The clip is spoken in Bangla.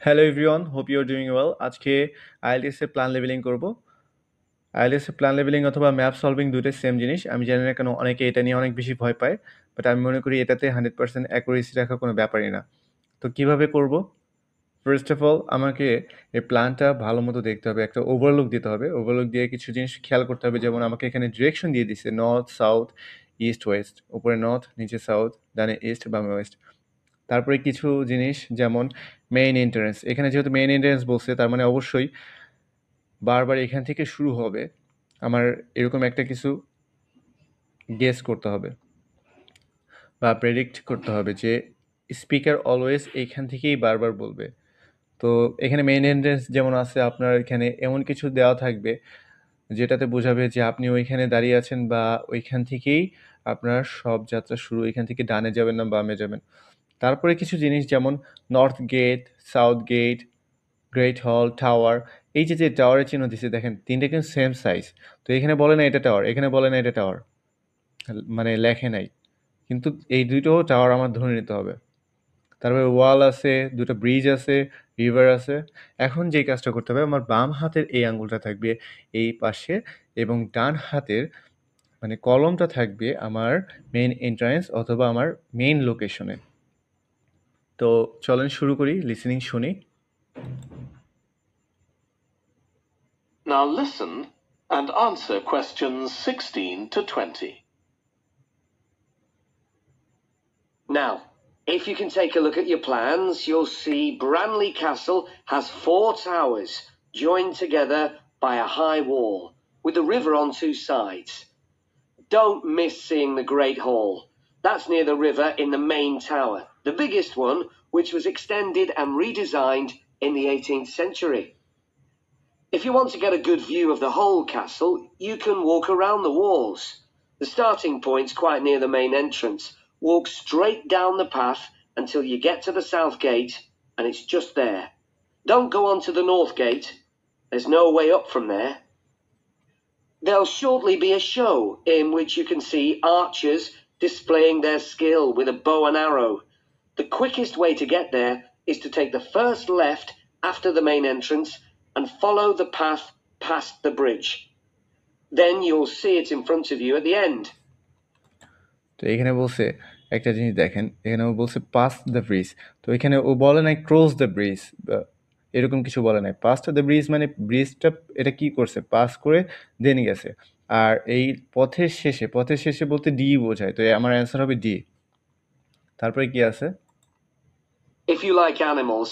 Hello everyone, hope you are doing well. আজকে আইএলটিএস এর প্ল্যান লেভেলিং করব। আইএলটিএস এর প্ল্যান লেভেলিং অথবা ম্যাপ সলভিং দুটোই সেম জিনিস। আমি জানি না কেন অনেকে এটা নিয়ে অনেক বেশি ভয় পায়, বাট আমি মনে করি এটাতে 100% অ্যাকুরেসি রাখা কোনো ব্যাপারই না। তো কিভাবে করব? ফার্স্ট অফ অল আমাকে এই প্ল্যানটা ভালো মতো দেখতে হবে, একটা ওভারলুক দিতে হবে। ওভারলুক দিয়ে কিছু জিনিস খেয়াল করতে হবে, যেমন আমাকে এখানে ডিরেকশন দিয়ে দিচ্ছে নর্থ, সাউথ, ইস্ট, ওয়েস্ট। উপরে নর্থ, নিচে সাউথ, ডানে ইস্ট, বামে ওয়েস্ট। তারপরে কিছু জিনিস যেমন মেইন এন্ট্রান্স, এখানে যেহেতু মেইন এন্ট্রান্স বলছে তার মানে অবশ্যই বারবার এখান থেকে শুরু হবে। আমার এরকম একটা কিছু গেস করতে হবে বা প্রেডিক্ট করতে হবে যে স্পিকার অলওয়েজ এইখান থেকেই বারবার বলবে। তো এখানে মেইন এন্ট্রান্স যেমন আছে, আপনার এখানে এমন কিছু দেওয়া থাকবে যেটাতে বোঝাবে যে আপনি ওইখানে দাঁড়িয়ে আছেন বা ওইখান থেকেই আপনার সব যাত্রা শুরু, এখান থেকে ডানে যাবেন না বামে যাবেন। তারপরে কিছু জিনিস যেমন north gate, south gate, great hall, tower. এই যে টাওয়ারের চিহ্ন দিছে দেখেন, তিনটে কিন্তু সেম সাইজ। তো এখানে বলে না এটা টাওয়ার, এখানে বলে না এটা টাওয়ার, মানে লেখে নাই, কিন্তু এই দুটো টাওয়ার আমার ধরে নিতে হবে। তারপরে ওয়াল আছে, দুটো ব্রিজ আছে, রিভার আছে। এখন যে কাজটা করতে হবে, আমার বাম হাতের এই আঙ্গুলটা থাকবে এই পাশে এবং ডান হাতের মানে কলমটা থাকবে আমার মেইন এন্ট্রান্স অথবা আমার মেইন লোকেশনে। তো চলেন শুরু করি, লিসেনিং শুনি। Now listen and answer questions 16 to 20. Now, if you can take a look at your plans, you'll see Branley Castle has 4 towers joined together by a high wall, with the river on 2 sides. Don't miss seeing the Great Hall. That's near the river in the main tower, the biggest one, which was extended and redesigned in the 18th century. If you want to get a good view of the whole castle, you can walk around the walls. The starting point's quite near the main entrance. Walk straight down the path until you get to the south gate, and it's just there. Don't go on to the north gate. There's no way up from there. There'll shortly be a show in which you can see archers displaying their skill with a bow and arrow. The quickest way to get there is to take the first left after the main entrance and follow the path past the bridge. Then you'll see it in front of you at the end. তো এখানে বলছে একটা জিনিস দেখেন, এখানে ও বলছে পাস দ্য ব্রিজ। তো এখানে ও বলে নাই ক্রস দ্য ব্রিজ, এরকম কিছু বলে নাই। পাস দ্য ব্রিজ মানে ব্রিজটা এটা কি করছে, পাস করে দেন গেছে। আর এই পথের শেষে বলতে ডি বোঝায়, তো আমার অ্যান্সার হবে ডি। তারপরে কি আছে? If you like animals,